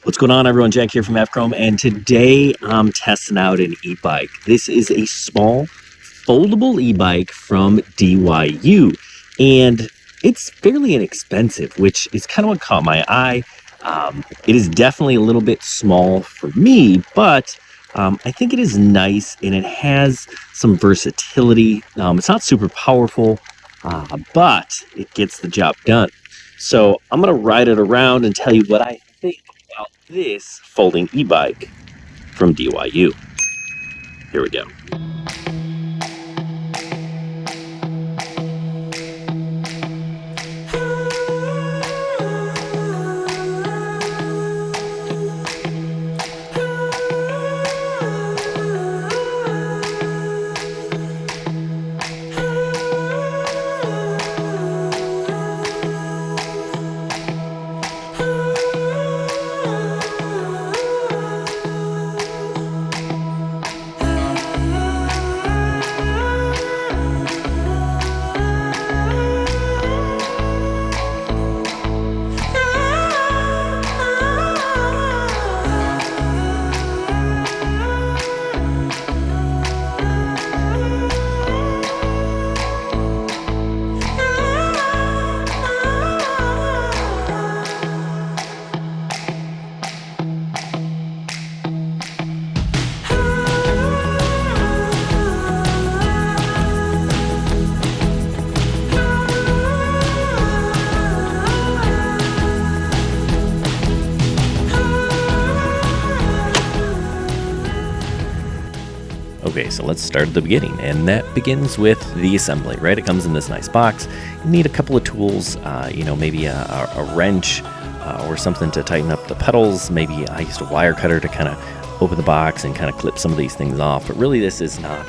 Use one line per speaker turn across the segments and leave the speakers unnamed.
What's going on, everyone? Jack here from FChrome, and today I'm testing out an e-bike. This is a small foldable e-bike from DYU, and it's fairly inexpensive, which is kind of what caught my eye. It is definitely a little bit small for me, but I think it is nice, and it has some versatility. It's not super powerful, but it gets the job done. So I'm going to ride it around and tell you what I think about this folding e-bike from DYU. Here we go. Okay, so let's start at the beginning, and that begins with the assembly, right? It comes in this nice box. You need a couple of tools, maybe a wrench or something to tighten up the pedals. Maybe I used a wire cutter to kind of open the box and kind of clip some of these things off, but really this is not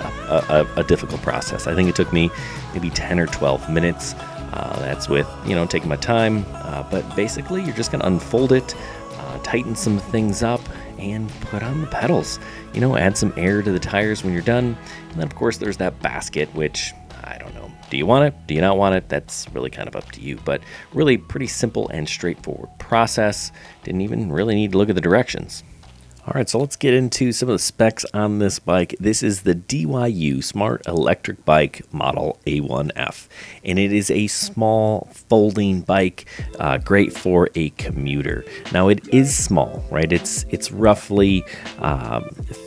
a difficult process. I think it took me maybe 10 or 12 minutes. That's with, taking my time, but basically you're just gonna unfold it, tighten some things up, and put on the pedals. Add some air to the tires when you're done. And then of course there's that basket, which I don't know. Do you want it? Do you not want it? That's really kind of up to you, but really pretty simple and straightforward process. Didn't even really need to look at the directions. All right, so let's get into some of the specs on this bike. This is the DYU Smart Electric Bike Model A1F, and it is a small folding bike, great for a commuter. Now, it is small, right? It's roughly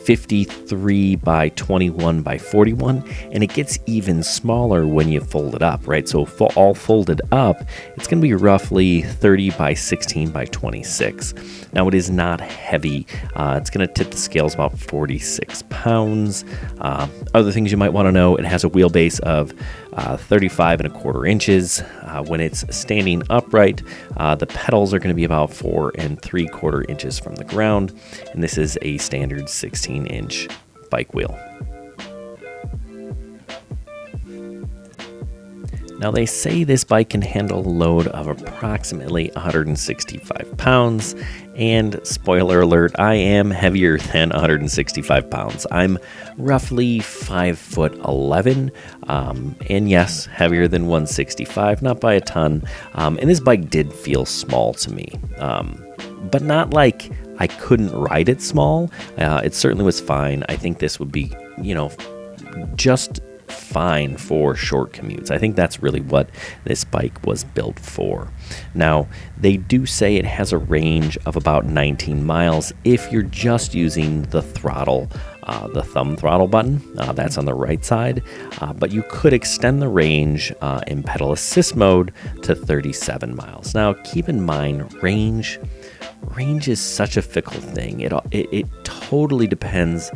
53 by 21 by 41, and it gets even smaller when you fold it up, right? So all folded up, it's going to be roughly 30 by 16 by 26. Now, it is not heavy. It's going to tip the scales about 46 pounds. Other things you might want to know, it has a wheelbase of 35.25 inches. When it's standing upright, the pedals are going to be about 4.75 inches from the ground. And this is a standard 16-inch bike wheel. Now, they say this bike can handle a load of approximately 165 pounds, and spoiler alert, I am heavier than 165 pounds. I'm roughly 5'11", and yes, heavier than 165, not by a ton, and this bike did feel small to me, but not like I couldn't ride it small. It certainly was fine. I think this would be, just fine for short commutes. I think that's really what this bike was built for. Now, they do say it has a range of about 19 miles if you're just using the throttle, the thumb throttle button. That's on the right side, but you could extend the range in pedal assist mode to 37 miles. Now, keep in mind, range is such a fickle thing. It totally depends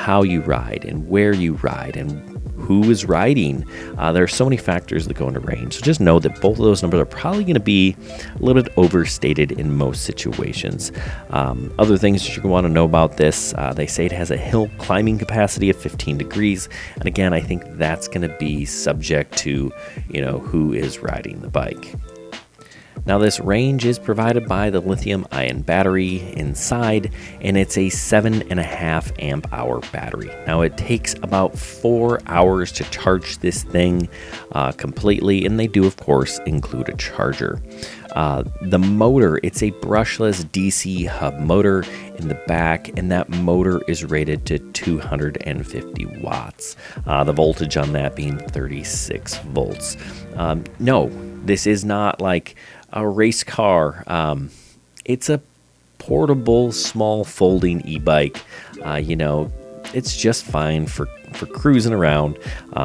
how you ride and where you ride and who is riding. There are so many factors that go into range. So just know that both of those numbers are probably going to be a little bit overstated in most situations. Other things that you want to know about this, they say it has a hill climbing capacity of 15 degrees. And again, I think that's going to be subject to, who is riding the bike. Now, this range is provided by the lithium-ion battery inside, and it's a 7.5 amp hour battery. Now, it takes about 4 hours to charge this thing completely, and they do, of course, include a charger. The motor, it's a brushless DC hub motor in the back, and that motor is rated to 250 watts. The voltage on that being 36 volts. No, this is not like a race car. It's a portable, small folding e-bike. It's just fine for cruising around,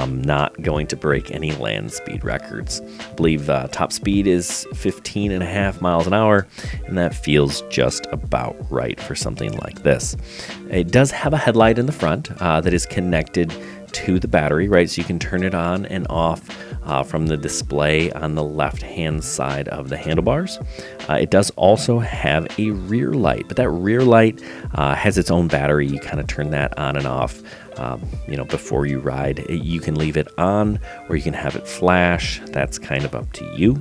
not going to break any land speed records. I believe top speed is 15.5 miles an hour, and that feels just about right for something like this. It does have a headlight in the front that is connected to the battery, right? So you can turn it on and off from the display on the left-hand side of the handlebars. It does also have a rear light, but that rear light has its own battery. You kind of turn that on and off, before you ride. You can leave it on, or you can have it flash. That's kind of up to you.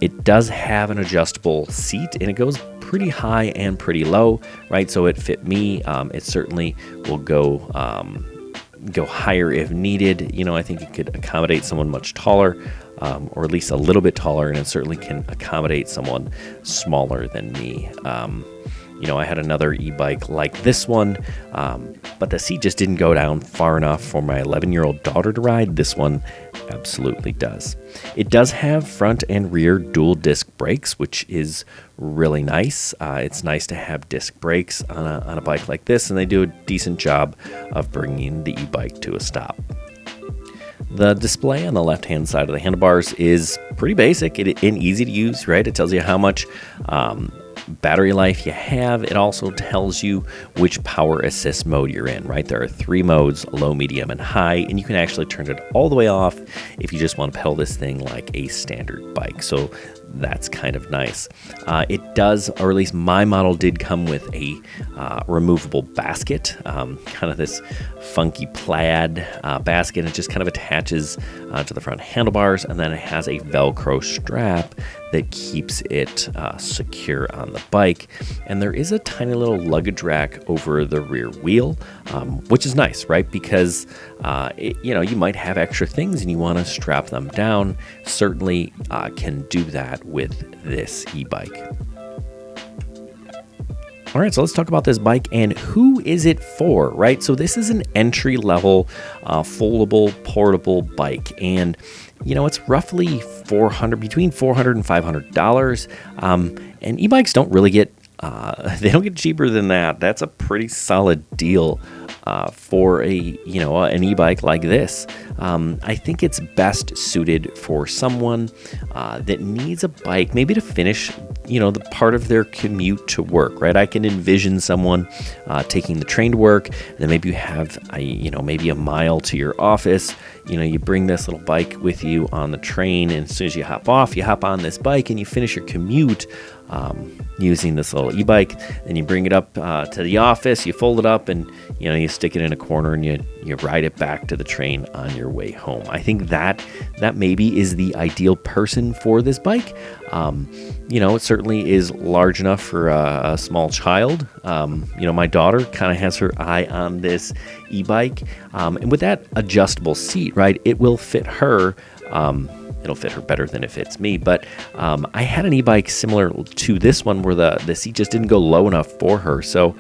It does have an adjustable seat, and it goes pretty high and pretty low, right? So it fit me. It certainly will go higher if needed. I think it could accommodate someone much taller, or at least a little bit taller, and it certainly can accommodate someone smaller than me. I had another e-bike like this one, but the seat just didn't go down far enough for my 11-year-old daughter to ride. This one absolutely does. It does have front and rear dual disc brakes, which is really nice. It's nice to have disc brakes on a bike like this, and they do a decent job of bringing the e-bike to a stop. The display on the left-hand side of the handlebars is pretty basic and easy to use, right? It tells you how much battery life you have. It also tells you which power assist mode you're in, right? There are 3 modes: low, medium, and high, and you can actually turn it all the way off if you just want to pedal this thing like a standard bike. So that's kind of nice. It does, or at least my model did, come with a removable basket, kind of this funky plaid basket. It just kind of attaches to the front handlebars, and then it has a Velcro strap that keeps it secure on the bike. And there is a tiny little luggage rack over the rear wheel, which is nice, right? Because you might have extra things and you want to strap them down. Certainly can do that with this e-bike. All right, so let's talk about this bike and who is it for, right? So this is an entry-level foldable portable bike, and it's roughly between $400 and $500. And e-bikes don't really get they don't get cheaper than that. That's a pretty solid deal for an e-bike like this. I think it's best suited for someone that needs a bike, maybe to finish the part of their commute to work, right? I can envision someone taking the train to work, and then maybe you have maybe a mile to your office. You bring this little bike with you on the train, and as soon as you hop off, you hop on this bike and you finish your commute using this little e-bike. Then you bring it up to the office, you fold it up, and you stick it in a corner, and you ride it back to the train on your way home. I think that maybe is the ideal person for this bike. It certainly is large enough for a small child. My daughter kind of has her eye on this e-bike, and with that adjustable seat, right, it will fit her. It'll fit her better than it fits me. But I had an e-bike similar to this one where the seat just didn't go low enough for her. So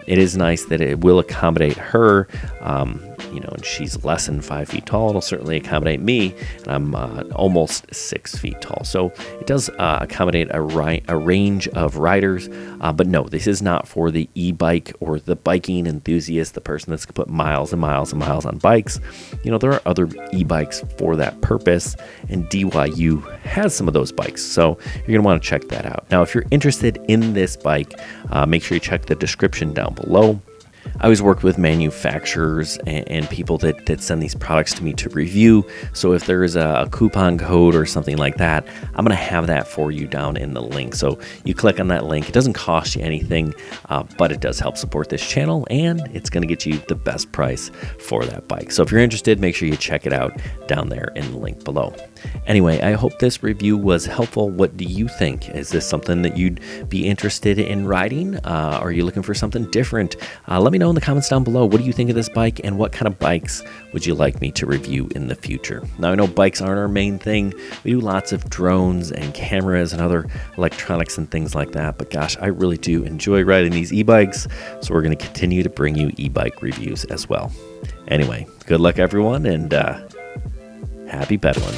it is nice that it will accommodate her. And she's less than 5 feet tall. It'll certainly accommodate me, and I'm almost 6 feet tall. So it does accommodate a range of riders. But no, this is not for the e-bike or the biking enthusiast, the person that's going to put miles and miles and miles on bikes. There are other e-bikes for that purpose, and DYU has some of those bikes. So you're going to want to check that out. Now, if you're interested in this bike, make sure you check the description down below. I always work with manufacturers and people that send these products to me to review. So if there is a coupon code or something like that, I'm going to have that for you down in the link. So you click on that link. It doesn't cost you anything, but it does help support this channel, and it's going to get you the best price for that bike. So if you're interested, make sure you check it out down there in the link below. Anyway, I hope this review was helpful. What do you think? Is this something that you'd be interested in riding? Are you looking for something different? Let me know in the comments down below. What do you think of this bike, and what kind of bikes would you like me to review in the future? Now, I know bikes aren't our main thing. We do lots of drones and cameras and other electronics and things like that. But gosh, I really do enjoy riding these e-bikes. So we're going to continue to bring you e-bike reviews as well. Anyway, good luck everyone, and happy pedaling.